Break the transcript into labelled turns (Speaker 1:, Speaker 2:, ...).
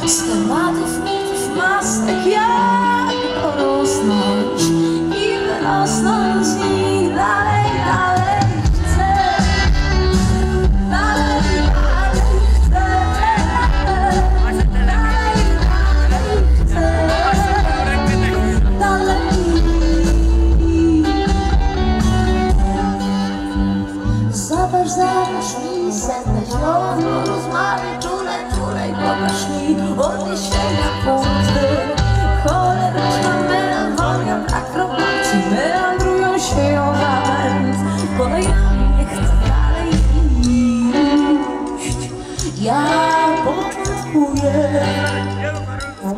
Speaker 1: Schematów, mitów, masek, jak porosnąć i wyrosnąć i dalej, dalej chcę. Dalej, dalej chcę. Dalej, dalej chcę. Dalej. Zaparz mi sen zielono, rozmary, czule, czule i pokaż mi odniesienia punkty. Choleryczna melancholia, brak romancji, meandrują się ją nawet. Kolejami nie chcę dalej iść. Ja początkuję w